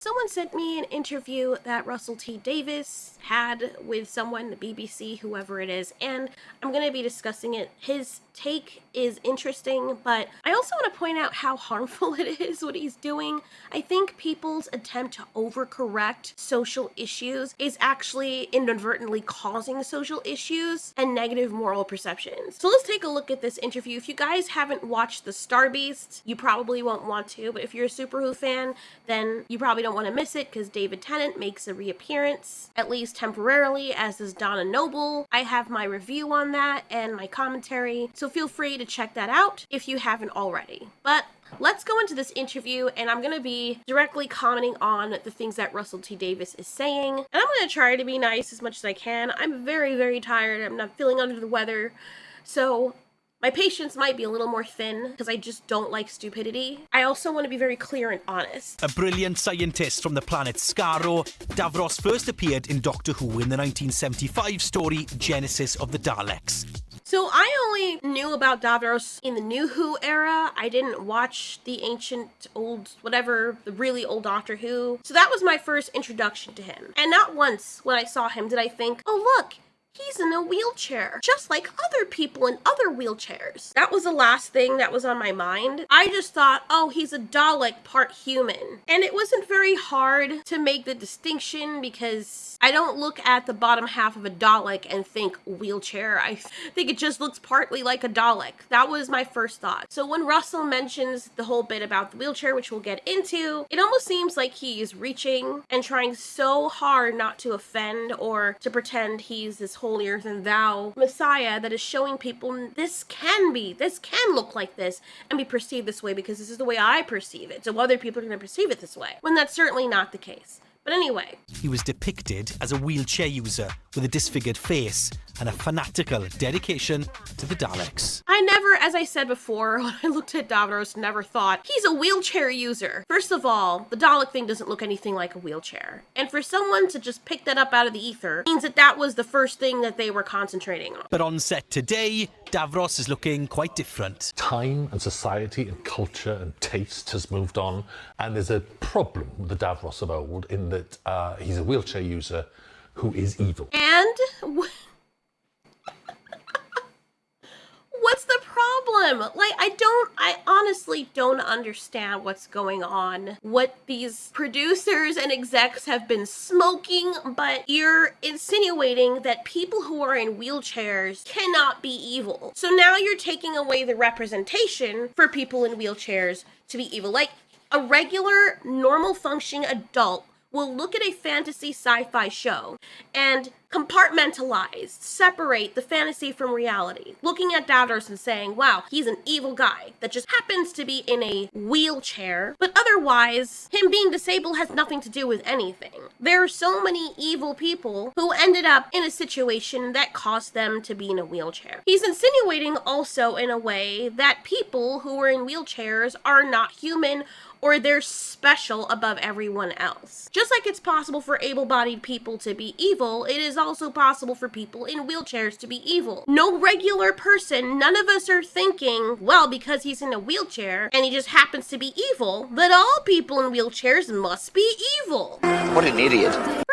Someone sent me an interview that Russell T Davies had with someone, the BBC, whoever it is, and I'm going to be discussing it. His take is interesting, but I also want to point out how harmful it is what he's doing. I think people's attempt to overcorrect social issues is actually inadvertently causing social issues and negative moral perceptions. So let's take a look at this interview. If you guys haven't watched The Star Beast, you probably won't want to, but if you're a Super Who fan, then you probably don't want to miss it because David Tennant makes a reappearance, at least temporarily, as does Donna Noble. I have my review on that and my commentary, so feel free to check that out if you haven't already. But let's go into this interview, and I'm going to be directly commenting on the things that Russell T Davies is saying. And I'm going to try to be nice as much as I can. I'm very, very tired. I'm not feeling under the weather. So my patience might be a little more thin because I just don't like stupidity. I also want to be very clear and honest. A brilliant scientist from the planet Skaro, Davros first appeared in Doctor Who in the 1975 story Genesis of the Daleks. So I only knew about Davros in the New Who era. I didn't watch the ancient old, whatever, the really old Doctor Who. So that was my first introduction to him. And not once when I saw him did I think, oh look, he's in a wheelchair, just like other people in other wheelchairs. That was the last thing that was on my mind. I just thought, oh, he's a Dalek part human. And it wasn't very hard to make the distinction because I don't look at the bottom half of a Dalek and think wheelchair. I think it just looks partly like a Dalek. That was my first thought. So when Russell mentions the whole bit about the wheelchair, which we'll get into, it almost seems like he is reaching and trying so hard not to offend or to pretend he's this holier than thou messiah that is showing people this can look like this and be perceived this way because this is the way I perceive it. So other people are going to perceive it this way, when that's certainly not the case. But anyway. He was depicted as a wheelchair user with a disfigured face and a fanatical dedication to the Daleks. I never, as I said before, when I looked at Davros, never thought, he's a wheelchair user. First of all, the Dalek thing doesn't look anything like a wheelchair. And for someone to just pick that up out of the ether means that that was the first thing that they were concentrating on. But on set today, Davros is looking quite different. Time and society and culture and taste has moved on, and there's a problem with the Davros of old in that he's a wheelchair user who is evil. And what's the problem? Like, I honestly don't understand what's going on, what these producers and execs have been smoking, but you're insinuating that people who are in wheelchairs cannot be evil. So now you're taking away the representation for people in wheelchairs to be evil. Like, a regular, normal functioning adult will look at a fantasy sci-fi show and compartmentalize, separate the fantasy from reality, looking at Davros and saying, wow, he's an evil guy that just happens to be in a wheelchair, but otherwise, him being disabled has nothing to do with anything. There are so many evil people who ended up in a situation that caused them to be in a wheelchair. He's insinuating also in a way that people who are in wheelchairs are not human or they're special above everyone else. Just like it's possible for able-bodied people to be evil, it is also possible for people in wheelchairs to be evil. No regular person, none of us are thinking, well, because he's in a wheelchair and he just happens to be evil, that all people in wheelchairs must be evil. What an idiot. Furthermore,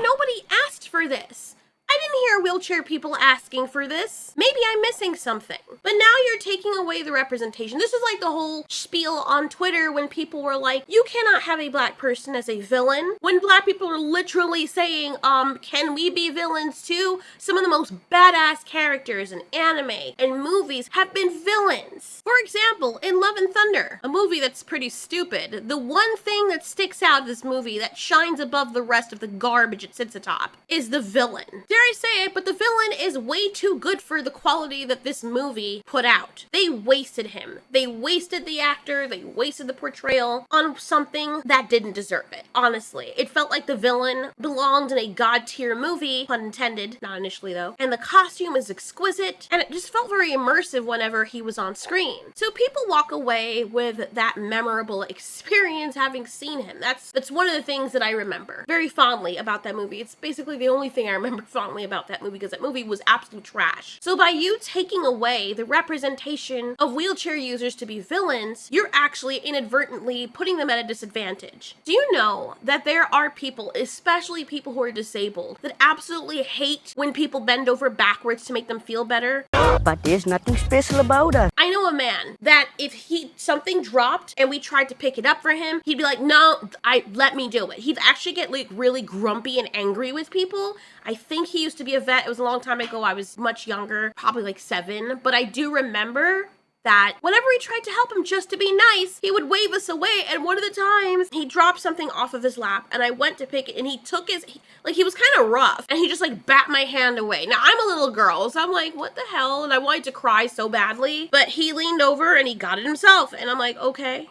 nobody asked for this. I didn't hear wheelchair people asking for this. Maybe I'm missing something. But now you're taking away the representation. This is like the whole spiel on Twitter when people were like, you cannot have a black person as a villain. When black people are literally saying, can we be villains too? Some of the most badass characters in anime and movies have been villains. For example, in Love and Thunder, a movie that's pretty stupid, the one thing that sticks out of this movie that shines above the rest of the garbage it sits atop is the villain. I say it, but the villain is way too good for the quality that this movie put out. They wasted him. They wasted the actor. They wasted the portrayal on something that didn't deserve it. Honestly, it felt like the villain belonged in a god tier movie, pun intended, not initially though, and the costume is exquisite, and it just felt very immersive whenever he was on screen. So people walk away with that memorable experience having seen him. That's one of the things that I remember very fondly about that movie. It's basically the only thing I remember fondly about about that movie because that movie was absolute trash. So by you taking away the representation of wheelchair users to be villains, you're actually inadvertently putting them at a disadvantage. Do you know that there are people, especially people who are disabled, that absolutely hate when people bend over backwards to make them feel better? But there's nothing special about us. I know a man that if something dropped and we tried to pick it up for him, he'd be like, no, let me do it. He'd actually get like really grumpy and angry with people. I think he used to be a vet. It was a long time ago. I was much younger, probably like 7. But I do remember that whenever we tried to help him just to be nice, he would wave us away. And one of the times he dropped something off of his lap and I went to pick it and he took he was kind of rough and he just like bat my hand away. Now I'm a little girl, so I'm like, what the hell? And I wanted to cry so badly, but he leaned over and he got it himself. And I'm like, okay.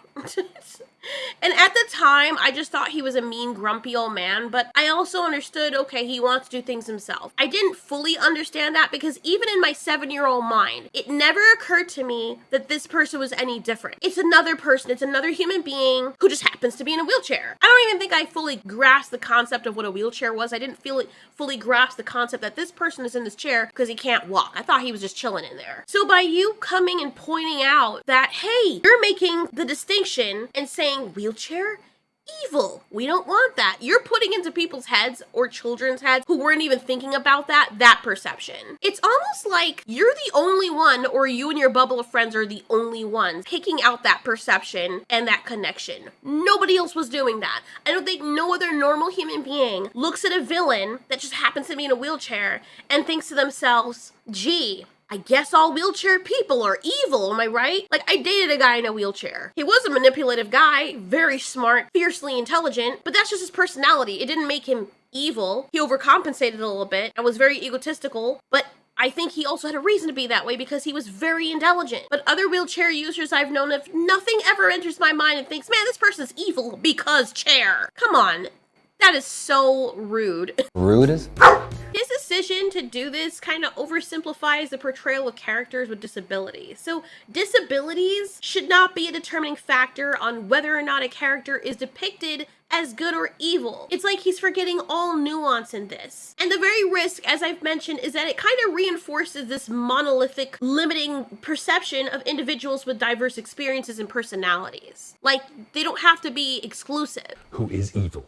And at the time, I just thought he was a mean, grumpy old man, but I also understood, okay, he wants to do things himself. I didn't fully understand that because even in my 7-year-old mind, it never occurred to me that this person was any different. It's another person. It's another human being who just happens to be in a wheelchair. I don't even think I fully grasped the concept of what a wheelchair was. I didn't fully grasp the concept that this person is in this chair because he can't walk. I thought he was just chilling in there. So by you coming and pointing out that, hey, you're making the distinction and saying wheelchair, evil. We don't want that. You're putting into people's heads or children's heads who weren't even thinking about that perception. It's almost like you're the only one, or you and your bubble of friends are the only ones picking out that perception and that connection. Nobody else was doing that. I don't think no other normal human being looks at a villain that just happens to be in a wheelchair and thinks to themselves, gee, I guess all wheelchair people are evil, am I right? Like, I dated a guy in a wheelchair. He was a manipulative guy, very smart, fiercely intelligent, but that's just his personality. It didn't make him evil. He overcompensated a little bit and was very egotistical, but I think he also had a reason to be that way because he was very intelligent. But other wheelchair users I've known of, nothing ever enters my mind and thinks, man, this person's evil because chair. Come on. That is so rude. Rude is? His decision to do this kind of oversimplifies the portrayal of characters with disabilities. So disabilities should not be a determining factor on whether or not a character is depicted as good or evil. It's like he's forgetting all nuance in this. And the very risk, as I've mentioned, is that it kind of reinforces this monolithic, limiting perception of individuals with diverse experiences and personalities. Like, they don't have to be exclusive. Who is evil.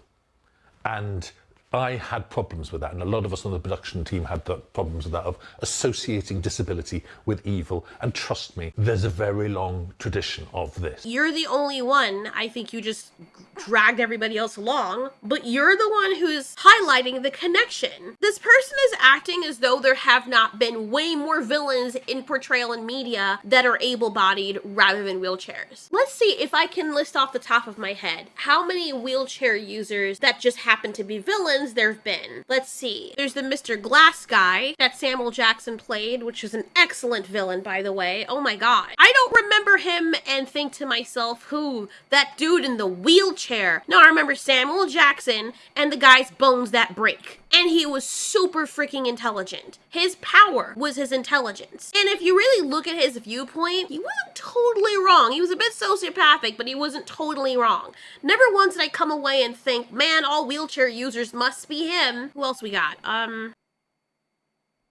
And I had problems with that, and a lot of us on the production team had the problems with that, of associating disability with evil. And trust me, there's a very long tradition of this. You're the only one. I think you just dragged everybody else along, but you're the one who's highlighting the connection. This person is acting as though there have not been way more villains in portrayal in media that are able-bodied rather than wheelchairs. Let's see if I can list off the top of my head how many wheelchair users that just happen to be villains there have been. Let's see. There's the Mr. Glass guy that Samuel Jackson played, which was an excellent villain, by the way. Oh my god. I don't remember him and think to myself, who? That dude in the wheelchair. No, I remember Samuel Jackson and the guy's bones that break. And he was super freaking intelligent. His power was his intelligence. And if you really look at his viewpoint, he wasn't totally wrong. He was a bit sociopathic, but he wasn't totally wrong. Never once did I come away and think, man, all wheelchair users must be him. Who else we got?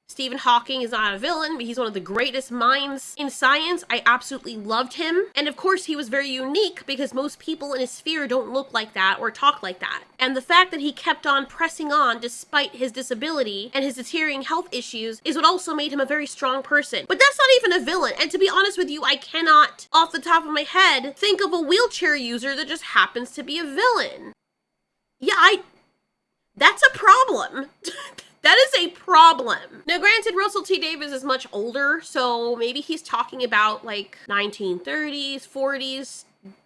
Stephen Hawking is not a villain, but he's one of the greatest minds in science. I absolutely loved him. And of course, he was very unique because most people in his sphere don't look like that or talk like that. And the fact that he kept on pressing on despite his disability and his deteriorating health issues is what also made him a very strong person. But that's not even a villain. And to be honest with you, I cannot, off the top of my head, think of a wheelchair user that just happens to be a villain. Yeah, that's a problem. That is a problem. Now, granted, Russell T Davies is much older, so maybe he's talking about like 1930s, 40s,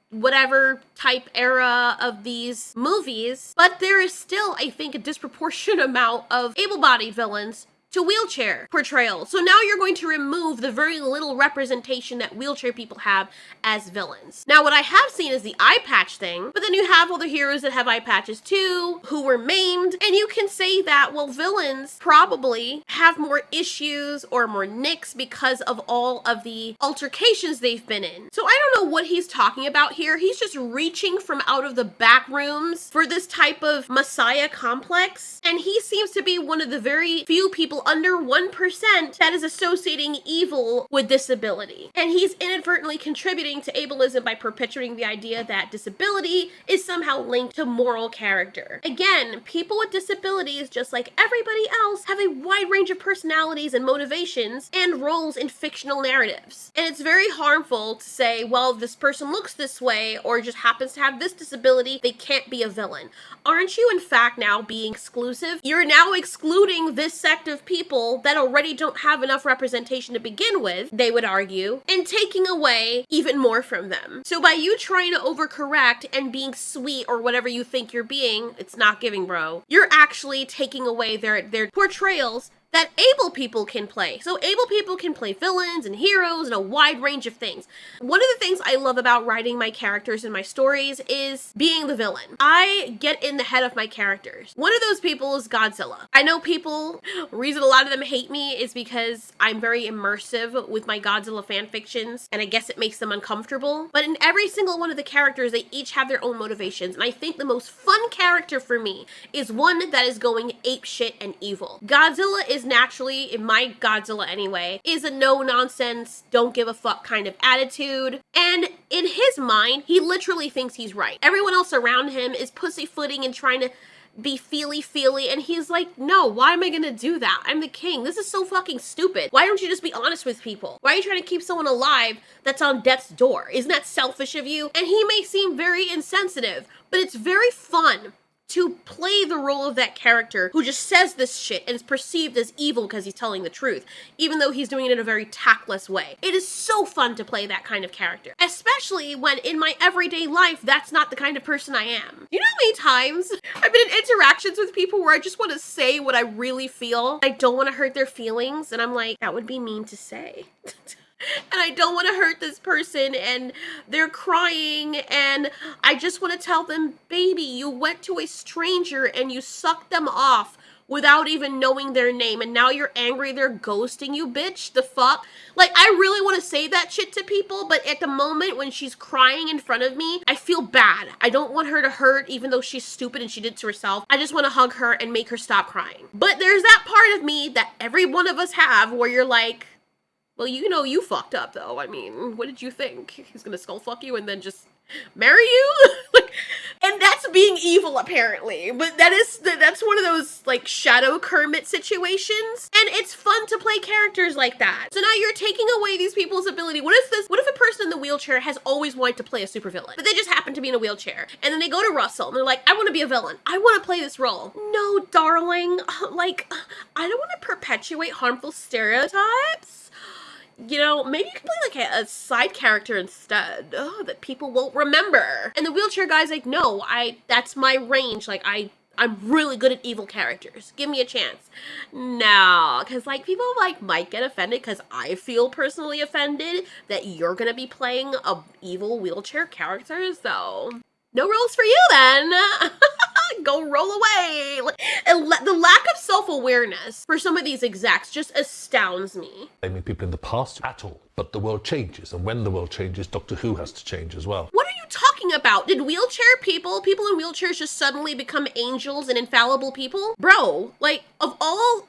whatever type era of these movies. But there is still, I think, a disproportionate amount of able-bodied villains to wheelchair portrayal. So now you're going to remove the very little representation that wheelchair people have as villains. Now, what I have seen is the eye patch thing, but then you have all the heroes that have eye patches too, who were maimed, and you can say that, well, villains probably have more issues or more nicks because of all of the altercations they've been in. So I don't know what he's talking about here. He's just reaching from out of the back rooms for this type of messiah complex, and he seems to be one of the very few people under 1% that is associating evil with disability. And he's inadvertently contributing to ableism by perpetuating the idea that disability is somehow linked to moral character. Again, people with disabilities, just like everybody else, have a wide range of personalities and motivations and roles in fictional narratives. And it's very harmful to say, well, this person looks this way or just happens to have this disability, they can't be a villain. Aren't you in fact now being exclusive? You're now excluding this sect of people that already don't have enough representation to begin with, they would argue, and taking away even more from them. So by you trying to overcorrect and being sweet or whatever you think you're being, it's not giving, bro. You're actually taking away their portrayals that able people can play. So able people can play villains and heroes and a wide range of things. One of the things I love about writing my characters in my stories is being the villain. I get in the head of my characters. One of those people is Godzilla. I know people, reason a lot of them hate me is because I'm very immersive with my Godzilla fan fictions, and I guess it makes them uncomfortable. But in every single one of the characters, they each have their own motivations. And I think the most fun character for me is one that is going apeshit and evil. Godzilla is naturally, in my Godzilla anyway, is a no-nonsense, don't give a fuck kind of attitude. And in his mind, he literally thinks he's right. Everyone else around him is pussyfooting and trying to be feely, and he's like, no, why am I gonna do that? I'm the king. This is so fucking stupid. Why don't you just be honest with people? Why are you trying to keep someone alive that's on death's door? Isn't that selfish of you? And he may seem very insensitive, but it's very fun to play the role of that character who just says this shit and is perceived as evil because he's telling the truth, even though he's doing it in a very tactless way. It is so fun to play that kind of character, especially when in my everyday life, that's not the kind of person I am. You know how many times I've been in interactions with people where I just want to say what I really feel? I don't want to hurt their feelings, and I'm like, that would be mean to say. And I don't want to hurt this person and they're crying and I just want to tell them, baby, you went to a stranger and you sucked them off without even knowing their name and now you're angry they're ghosting you, bitch. The fuck? Like, I really want to say that shit to people, but at the moment when she's crying in front of me, I feel bad. I don't want her to hurt even though she's stupid and she did it to herself. I just want to hug her and make her stop crying. But there's that part of me that every one of us have where you're like, well, you know you fucked up, though. I mean, what did you think? He's gonna skull fuck you and then just marry you? Like, and that's being evil, apparently. But that's one of those, like, shadow Kermit situations. And it's fun to play characters like that. So now you're taking away these people's ability. What if a person in the wheelchair has always wanted to play a supervillain, but they just happen to be in a wheelchair? And then they go to Russell and they're like, I want to be a villain. I want to play this role. No, darling. Like, I don't want to perpetuate harmful stereotypes. You know, maybe you could play like a side character instead that people won't remember. And the wheelchair guy's like, no, that's my range. Like, I'm really good at evil characters. Give me a chance. No, because like people like might get offended because I feel personally offended that you're gonna be playing a evil wheelchair character. So no roles for you then. Go roll away. And the lack of self-awareness for some of these execs just astounds me. Blaming people in the past at all. But the world changes, and when the world changes, Doctor Who has to change as well. What are you talking about? Did wheelchair people in wheelchairs just suddenly become angels and infallible people? Bro, like, of all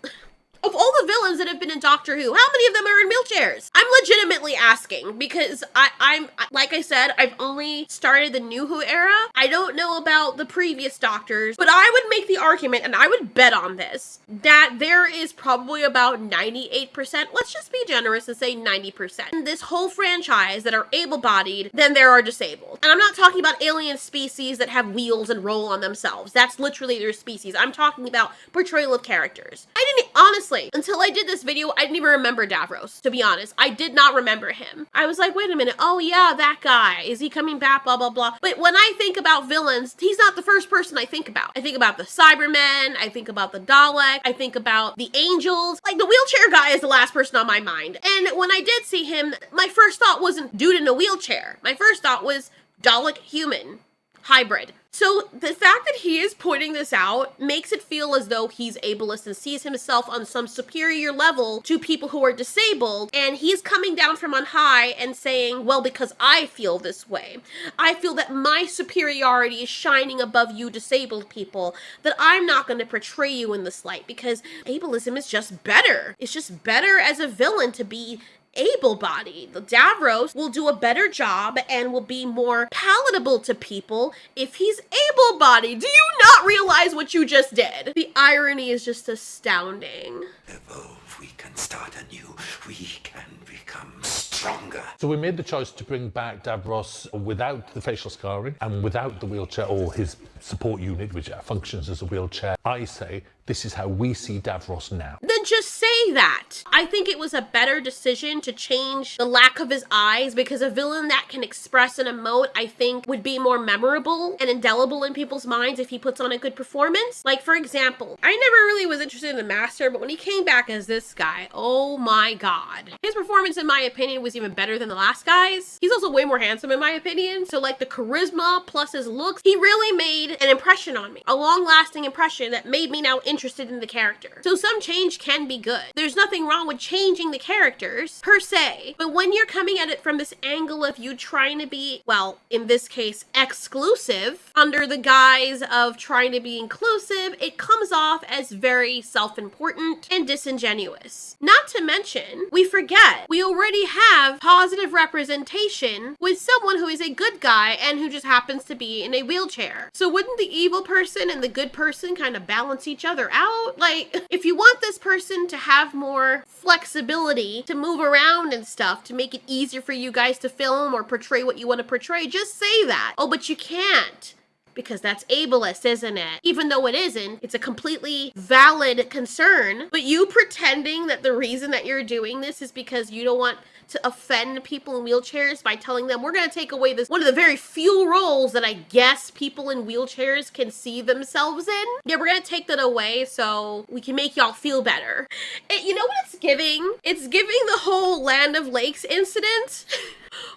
the villains that have been in Doctor Who, how many of them are in wheelchairs? I'm legitimately asking because I'm like I said, I've only started the New Who era. I don't know about the previous Doctors, but I would make the argument, and I would bet on this, that there is probably about 98%, let's just be generous and say 90%, in this whole franchise that are able-bodied than there are disabled. And I'm not talking about alien species that have wheels and roll on themselves. That's literally their species. I'm talking about portrayal of characters. I didn't, honestly, until I did this video, I didn't even remember Davros, to be honest. I did not remember him. I was like, wait a minute, oh yeah, that guy. Is he coming back, blah, blah, blah. But when I think about villains, he's not the first person I think about. I think about the Cybermen, I think about the Dalek, I think about the Angels. Like, the wheelchair guy is the last person on my mind. And when I did see him, my first thought wasn't dude in a wheelchair. My first thought was Dalek human. hybrid. So the fact that he is pointing this out makes it feel as though he's ableist and sees himself on some superior level to people who are disabled, and he's coming down from on high and saying, well, because I feel this way. I feel that my superiority is shining above you disabled people, that I'm not going to portray you in this light because ableism is just better. It's just better as a villain to be able-bodied. The Davros will do a better job and will be more palatable to people if he's able-bodied. Do you not realize what you just did? The irony is just astounding. Evolve, we can start anew. We can become stronger. So we made the choice to bring back Davros without the facial scarring and without the wheelchair or his support unit, which functions as a wheelchair. I say this is how we see Davros now. Then just say that. I think it was a better decision to change the lack of his eyes, because a villain that can express and emote, I think, would be more memorable and indelible in people's minds if he puts on a good performance. Like, for example, I never really was interested in the Master, but when he came back as this guy, oh my god. His performance, in my opinion, was even better than the last guy's. He's also way more handsome, in my opinion. So, like, the charisma plus his looks, he really made an impression on me. A long-lasting impression that made me now interested in the character. So some change can be good. There's nothing wrong with changing the characters, per se. But when you're coming at it from this angle of you trying to be, well, in this case, exclusive, under the guise of trying to be inclusive, it comes off as very self-important and disingenuous. Not to mention, we forget, we already have positive representation with someone who is a good guy and who just happens to be in a wheelchair. So wouldn't the evil person and the good person kind of balance each other out? Like, if you want this person to have more flexibility to move around and stuff, to make it easier for you guys to film or portray what you want to portray, just say that. Oh, but you can't. Because that's ableist, isn't it? Even though it isn't, it's a completely valid concern. But you pretending that the reason that you're doing this is because you don't want to offend people in wheelchairs by telling them, we're going to take away this, one of the very few roles that I guess people in wheelchairs can see themselves in. Yeah, we're going to take that away so we can make y'all feel better. You know what it's giving? It's giving the whole Land of Lakes incident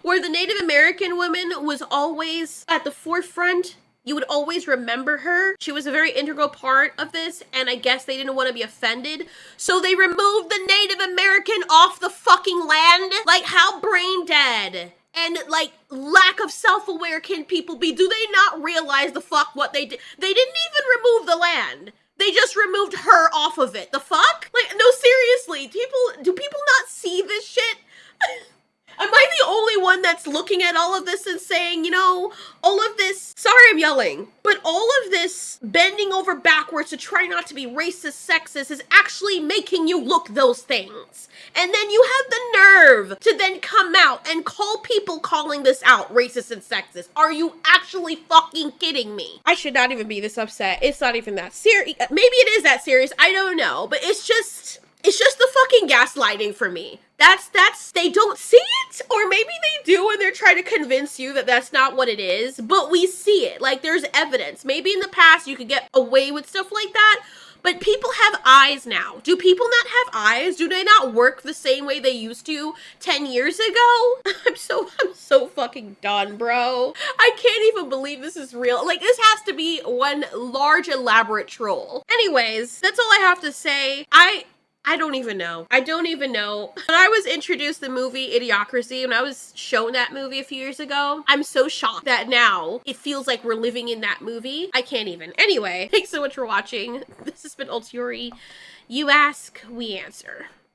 where the Native American woman was always at the forefront. You would always remember her. She was a very integral part of this, and I guess they didn't want to be offended. So they removed the Native American off the fucking land? Like, how brain dead and, like, lack of self-aware can people be? Do they not realize the fuck what they did? They didn't even remove the land. They just removed her off of it. The fuck? Like, no, seriously. Do people not see this shit? Am I the only one that's looking at all of this and saying, you know, all of this, sorry I'm yelling, but all of this bending over backwards to try not to be racist, sexist is actually making you look those things. And then you have the nerve to then come out and call people calling this out racist and sexist. Are you actually fucking kidding me? I should not even be this upset. It's not even that serious. Maybe it is that serious. I don't know. But it's just the fucking gaslighting for me. They don't see it, or maybe they do and they're trying to convince you that that's not what it is, but we see it. Like, there's evidence. Maybe in the past you could get away with stuff like that, but people have eyes now. Do people not have eyes? Do they not work the same way they used to 10 years ago? I'm so fucking done, bro. I can't even believe this is real. Like, this has to be one large elaborate troll. Anyways, that's all I have to say. I don't even know. I don't even know. When I was introduced to the movie Idiocracy, when I was shown that movie a few years ago, I'm so shocked that now it feels like we're living in that movie. I can't even. Anyway, thanks so much for watching. This has been Ultiori. You ask, we answer.